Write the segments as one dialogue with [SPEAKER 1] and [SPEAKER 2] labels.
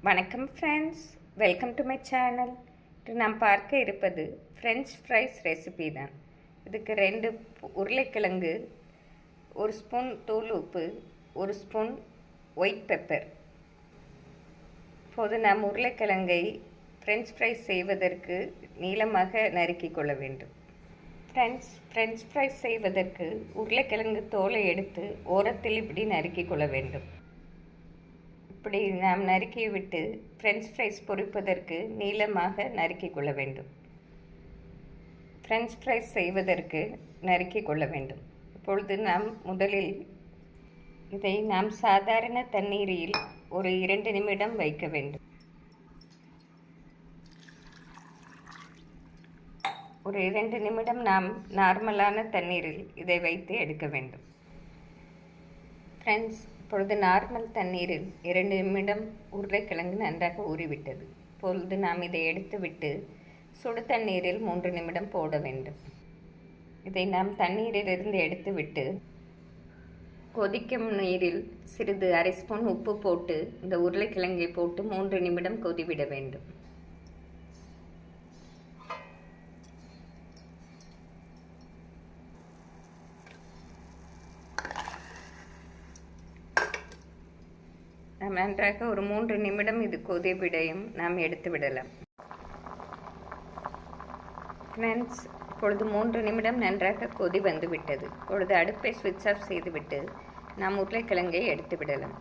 [SPEAKER 1] வணக்கம் friends, welcome to my channel. நாம் பார்க்க இருப்பது ஃப்ரெஞ்ச் ஃப்ரைஸ் ரெசிபி தான். இதுக்கு 2 உருளைக்கிழங்கு, 1 ஸ்பூன் தூள் உப்பு, 1 ஸ்பூன் ஒயிட் பெப்பர். இப்போது நாம் உருளைக்கிழங்கை ஃப்ரெஞ்ச் ஃப்ரைஸ் செய்வதற்கு நீளமாக நறுக்கிக் கொள்ள வேண்டும். ஃப்ரெஞ்ச் ஃப்ரைஸ் செய்வதற்கு உருளைக்கிழங்கு தோலை எடுத்து ஓரத்தில் இப்படி நறுக்கிக் கொள்ள வேண்டும். இப்படி நாம் நறுக்கி விட்டு ஃப்ரெஞ்ச் ஃப்ரைஸ் பொரிப்பதற்கு நீளமாக நறுக்கிக் கொள்ள வேண்டும். ஃப்ரெஞ்ச் ஃப்ரைஸ் செய்வதற்கு நறுக்கிக் கொள்ள வேண்டும். இப்பொழுது நாம் முதலில் இதை நாம் சாதாரண தண்ணீரில் ஒரு 2 நிமிடம் வைக்க வேண்டும். ஒரு 2 நிமிடம் நாம் நார்மலான தண்ணீரில் இதை வைத்து எடுக்க வேண்டும். ஃப்ரெண்ட்ஸ், இப்பொழுது நார்மல் தண்ணீரில் 2 நிமிடம் உருளைக்கிழங்கு நன்றாக ஊறிவிட்டது. இப்பொழுது நாம் இதை எடுத்துவிட்டு சுடு தண்ணீரில் 3 நிமிடம் போட வேண்டும். இதை நாம் தண்ணீரிலிருந்து எடுத்துவிட்டு கொதிக்கும் நீரில் சிறிது அரை ஸ்பூன் உப்பு போட்டு இந்த உருளைக்கிழங்கை போட்டு 3 நிமிடம் கொதிவிட வேண்டும். நன்றாக ஒரு 3 நிமிடம் இது கொதிவிடையும் நாம் எடுத்து விடலாம். ஃப்ரெண்ட்ஸ், இப்பொழுது 3 நிமிடம் நன்றாக கொதி வந்து விட்டது. இப்பொழுது அடுப்பை ஸ்விட்ச் ஆஃப் செய்துவிட்டு நாம் உருளைக்கிழங்கை எடுத்து விடலாம்.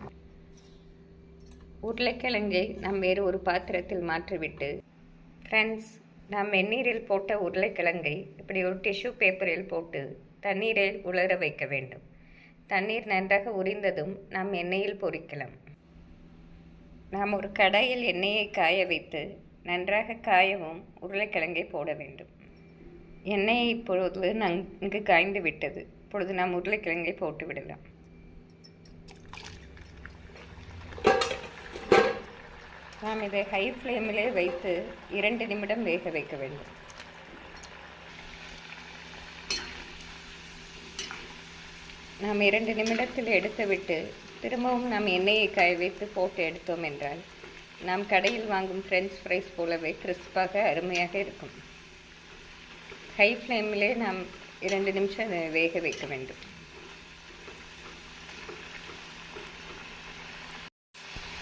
[SPEAKER 1] உருளைக்கிழங்கை நாம் வேறு ஒரு பாத்திரத்தில் மாற்றிவிட்டு, ஃப்ரெண்ட்ஸ், நாம் வெந்நீரில் போட்ட உருளைக்கிழங்கை இப்படி ஒரு டிஷ்யூ பேப்பரில் போட்டு தண்ணீரை உலர வைக்க வேண்டும். தண்ணீர் நன்றாக உரிந்ததும் நாம் எண்ணெயில் பொரிக்கலாம். நாம் ஒரு கடாயில் எண்ணெயை காய வைத்து நன்றாக காயவும் உருளைக்கிழங்கை போட வேண்டும். எண்ணெயை இப்பொழுது நன்கு காய்ந்து விட்டது. இப்பொழுது நாம் உருளைக்கிழங்கை போட்டு விடலாம். நாம் இதை ஹை ஃப்ளேமிலே வைத்து 2 நிமிடம் வேக வைக்க வேண்டும். நாம் 2 நிமிடத்தில் எடுத்துவிட்டு திரும்பவும் நாம் எண்ணெயை காய வைத்து போட்டு எடுத்தோம் என்றால் நாம் கடையில் வாங்கும் ஃப்ரெஞ்ச் ஃப்ரைஸ் போலவே கிறிஸ்பாக அருமையாக இருக்கும். ஹை ஃப்ளேமிலே நாம் 2 நிமிஷம் வேக வைக்க வேண்டும்.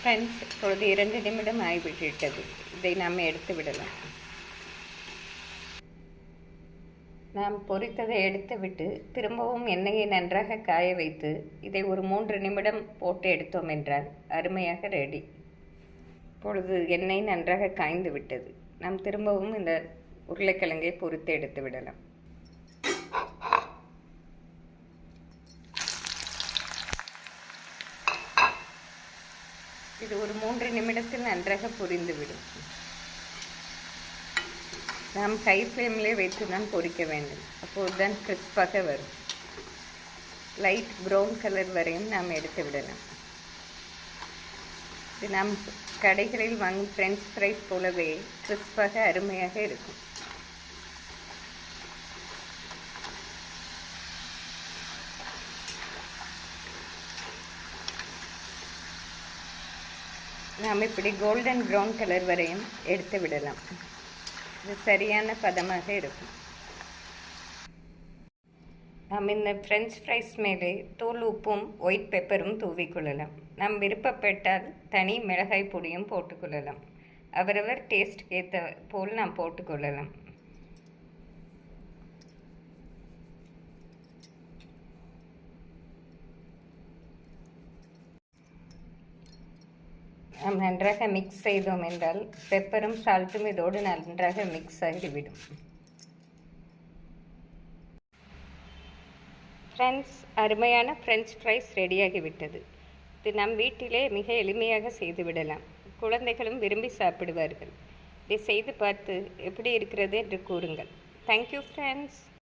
[SPEAKER 1] ஃப்ரெண்ட்ஸ், இப்பொழுது 2 நிமிடம் ஆகிவிட்டது. இதை நாம் எடுத்து விடலாம். நாம் பொரித்ததை எடுத்துவிட்டு திரும்பவும் எண்ணெயை நன்றாக காய வைத்து இதை ஒரு 3 நிமிடம் போட்டு எடுத்தோம் என்றால் அருமையாக ரெடி. இப்பொழுது எண்ணெய் நன்றாக காய்ந்து விட்டது. நாம் திரும்பவும் இந்த உருளைக்கிழங்கை பொரித்து எடுத்து விடலாம். இது ஒரு 3 நிமிடத்தில் நன்றாக பொரிந்துவிடும். நாம் ஹை ஃப்ளேமிலே வைத்து தான் பொரிக்க வேண்டும். அப்போது தான் கிறிஸ்பாக வரும். லைட் ப்ரௌன் கலர் வரையும் நாம் எடுத்து விடலாம். இது நாம் கடைகளில் வாங்கும் ஃப்ரெஞ்ச் ஃப்ரைஸ் போலவே கிறிஸ்பாக அருமையாக இருக்கும். நாம் இப்படி கோல்டன் ப்ரௌன் கலர் வரையும் எடுத்து விடலாம். இது சரியான பதமாக இருக்கும். நாம் இந்த ஃப்ரெஞ்ச் ஃப்ரைஸ் மேலே தூள் உப்பும் ஒயிட் பெப்பரும் தூவிக்கொள்ளலாம். நாம் விருப்பப்பட்டால் தனி மிளகாய் பொடியும் போட்டுக்கொள்ளலாம். அவரவர் டேஸ்ட்டுக்கு ஏற்ற போல் நாம் போட்டுக்கொள்ளலாம். நாம் நன்றாக மிக்ஸ் செய்தோம் என்றால் பெப்பரும் சால்ட்டும் இதோடு நன்றாக மிக்ஸ் ஆகிவிடும். ஃப்ரெண்ட்ஸ், அருமையான ஃப்ரெஞ்ச் ஃப்ரைஸ் ரெடியாகிவிட்டது. இது நம் வீட்டிலே மிக எளிமையாக செய்துவிடலாம். குழந்தைகளும் விரும்பி சாப்பிடுவார்கள். இதை செய்து பார்த்து எப்படி இருக்கிறது என்று கூறுங்கள். Thank you friends.